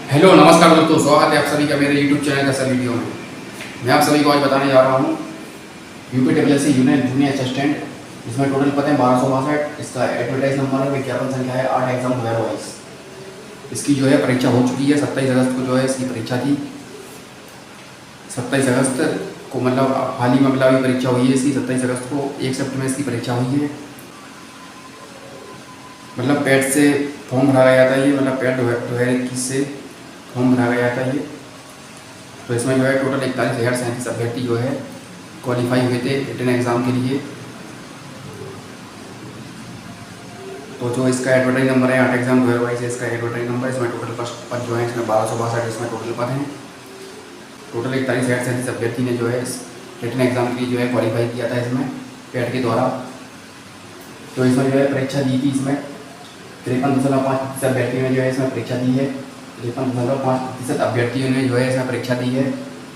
Hello नमस्कार दोस्तों, स्वागत है आप सभी का मेरे यूट्यूब चैनल का सर वीडियो में। मैं आप सभी को आज बताने जा रहा हूँ UPSSC यूनियन जूनियर असिस्टेंट, इसमें टोटल पते हैं 1262। इसका एडवर्टाइज नंबर है, विज्ञापन संख्या है 8 एग्जाम 2022। इसकी जो है परीक्षा हो चुकी है। 27 अगस्त को जो है इसकी परीक्षा थी। 27 अगस्त को मतलब हाल ही में मतलब अभी परीक्षा हुई है इसकी। 27 अगस्त को 1 सितंबर में इसकी परीक्षा हुई है। मतलब पैट से फॉर्म भरा गया था ये, मतलब पैट 2021 से फॉर्म भरा गया था ये। तो इसमें जो है टोटल 41,037 अभ्यर्थी जो है क्वालिफाई हुए थे रिटन एग्ज़ाम के लिए। तो जो इसका एडवर्टाइज नंबर है 8 एग्जाम 2022 है इसका एडवर्टाइज नंबर। इसमें टोटल पद जो है इसमें 1262 इसमें टोटल पद हैं। टोटल 41,037 अभ्यर्थी ने जो है इस रिटन एग्ज़ाम के लिए जो है क्वालिफाई किया था इसमें पैट के द्वारा। तो इसमें जो है परीक्षा दी थी। इसमें 53.5% अभ्यर्थियों ने जो है इसमें परीक्षा दी है। 53.5% अभ्यर्थियों ने जो है इसमें परीक्षा दी है।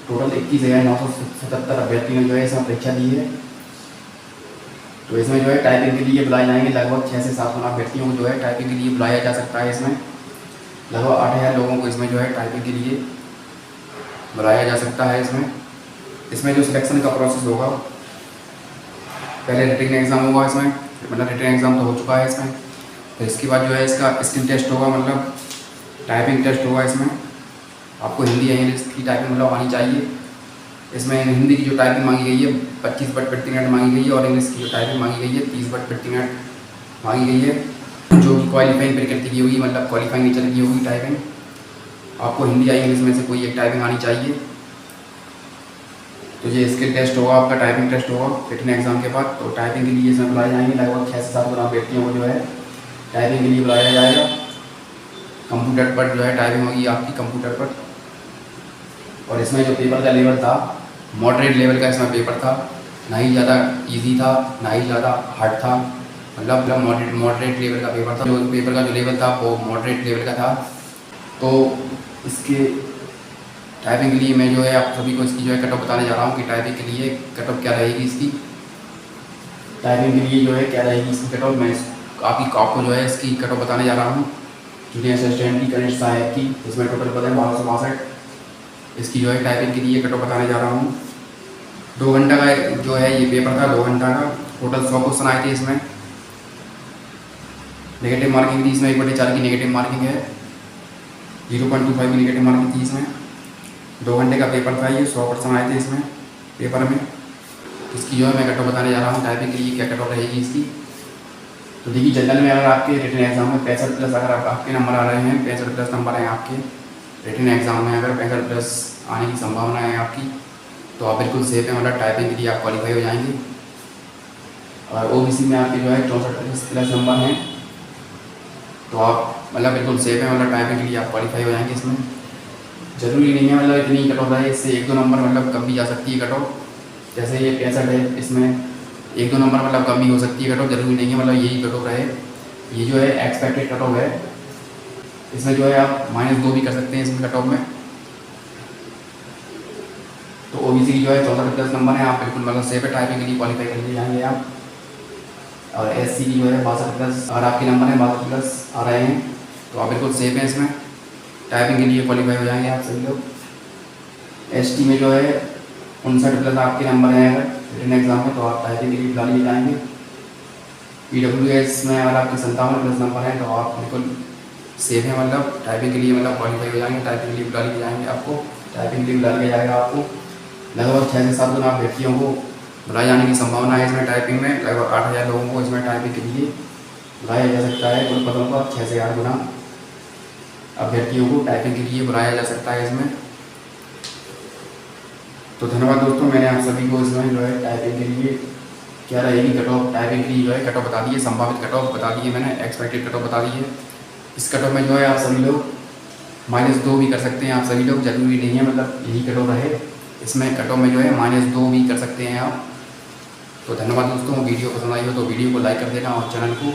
टोटल 21,977 अभ्यर्थियों ने जो है इसमें परीक्षा दी है। तो इसमें जो है टाइपिंग के लिए बुलाए जाएंगे लगभग 6 से 7 अभ्यर्थियों को जो है टाइपिंग के लिए बुलाया जा सकता है। इसमें लगभग 8,000 लोगों को इसमें जो है टाइपिंग के लिए बुलाया जा सकता है। इसमें जो सिलेक्शन का प्रोसेस होगा, पहले रिटन एग्ज़ाम होगा इसमें, मतलब रिटन एग्ज़ाम तो हो चुका है इसमें। तो इसके बाद जो है इसका स्किल टेस्ट होगा, मतलब टाइपिंग टेस्ट होगा। इसमें आपको हिंदी या इंग्लिश की टाइपिंग मतलब आनी चाहिए। इसमें हिंदी की जो टाइपिंग मांगी गई है 25 वर्ड प्रति मिनट मांगी गई है, और इंग्लिश की जो टाइपिंग मांगी गई है 30 वर्ड प्रति मिनट मांगी गई है, जो कि क्वालिफाइंग प्रकृति की होगी, मतलब क्वालिफाइंग नेचर की होगी टाइपिंग। आपको हिंदी या इंग्लिश में से कोई एक टाइपिंग आनी चाहिए। तो ये स्किल टेस्ट होगा, आपका टाइपिंग टेस्ट होगा रिटन एग्ज़ाम के बाद। तो टाइपिंग के लिए इसमें बुलाए जाएंगे लगभग 6 से 7 अभ्यर्थियों को जो है टाइपिंग के लिए बुलाया जाएगा। कंप्यूटर पर जो है टाइपिंग होगी आपकी कंप्यूटर पर। और इसमें जो पेपर का लेवल था मॉडरेट लेवल का इसमें पेपर था, ना ही ज़्यादा इजी था ना ही ज़्यादा हार्ड था, मतलब मॉडरेट लेवल का पेपर था। जो पेपर का जो लेवल था वो मॉडरेट लेवल का था। तो इसके टाइपिंग के लिए मैं जो है आप सभी को इसकी जो है कट ऑफ बताने जा रहा हूँ कि टाइपिंग के लिए कट ऑफ क्या रहेगी इसकी। टाइपिंग के लिए जो है क्या रहेगी इसकी कट ऑफ, मैं आपको जो है इसकी कट ऑफ बताने जा रहा हूँ जूनियर असिस्टेंट की कनिष्ठ सहायक की। इसमें टोटल पद है 1262। इसकी जो है टाइपिंग के लिए कट ऑफ बताने जा रहा हूँ। 2 घंटा का जो है ये पेपर था, 2 घंटा का। टोटल 100 क्वेश्चन आए थे इसमें। नेगेटिव मार्किंग थी इसमें 1/4 की नेगेटिव मार्किंग है। 0.25 की नेगेटिव मार्किंग थी इसमें। 2 घंटे का पेपर था ये। 100 क्वेश्चन आए थे इसमें पेपर में। इसकी जो है मैं कट ऑफ बताने जा रहा हूँ टाइपिंग के लिए क्या कट ऑफ रहेगी इसकी। तो देखिए जनरल में अगर आपके रिटन एग्जाम में 65+ अगर आपके नंबर आ रहे हैं, 65+ नंबर हैं आपके रिटन एग्जाम में, अगर 65+ आने की संभावना है आपकी, तो आप बिल्कुल सेफ है, मतलब टाइपिंग के लिए आप क्वालिफाई हो जाएंगे। और OBC में आपके जो है 64+ नंबर हैं, तो आप मतलब बिल्कुल सेफ है, मतलब टाइपिंग के लिए आप क्वालिफाई हो जाएंगे। इसमें ज़रूरी नहीं है मतलब इतनी कट ऑफ रहे, इससे 1-2 नंबर मतलब कम भी जा सकती है कट ऑफ। जैसे ये 65 है, इसमें 1-2 नंबर मतलब कम भी हो सकती है कट ऑफ, जरूरी नहीं है मतलब यही कट ऑफ रहे। ये जो है एक्सपेक्टेड कट ऑफ है। इसमें जो है आप -2 भी कर सकते हैं इसमें कट ऑफ में। तो OBC की जो है 64+ नंबर है, आप बिल्कुल मतलब सेफ है, टाइपिंग के लिए क्वालिफाई कर लिए जाएंगे आप। और SC की जो है 62+, अगर आपके नंबर है 62+ आ रहे हैं तो आप बिल्कुल सेफ हैं, इसमें टाइपिंग के लिए क्वालिफाई हो जाएंगे आप सभी लोग। ST में जो है 59+ आपके नंबर हैं अगर रिटन एग्जाम में, तो आप टाइपिंग के लिए बुला लिए जाएंगे। PWS में अगर आपके 57+ नंबर हैं तो आप बिल्कुल सेफ है, मतलब टाइपिंग के लिए मतलब क्वालिफाई हो जाएंगे। टाइपिंग के लिए बुला लिए जाएंगे आपको, टाइपिंग के लिए बुला लिया जाएगा आपको। लगभग 6 से 7 अभ्यर्थियों को बुलाए जाने की संभावना है इसमें। टाइपिंग में लगभग 8,000 लोगों को इसमें टाइपिंग के लिए बुलाया जा सकता है। कुल पदों पर 6 से 8 गुना अभ्यर्थियों को टाइपिंग के लिए बुलाया जा सकता है इसमें। तो धन्यवाद दोस्तों, मैंने आप सभी को इसमें जो है टाइपिंग के लिए क्या रहेगी कट ऑफ, टाइपिंग के लिए जो है कट ऑफ बता दी है, संभावित कट ऑफ बता दी है मैंने, एक्सपेक्टेड कट ऑफ बता दी है। इस कट ऑफ में जो है आप सभी लोग -2 भी कर सकते हैं आप सभी लोग, जरूरी नहीं है मतलब यही कट ऑफ रहे। इसमें कट ऑफ में जो है -2 भी कर सकते हैं आप। तो धन्यवाद दोस्तों, वीडियो पसंद आई हो तो वीडियो को लाइक कर देना और चैनल को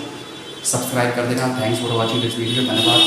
सब्सक्राइब कर देना। Thanks for watching this video. धन्यवाद।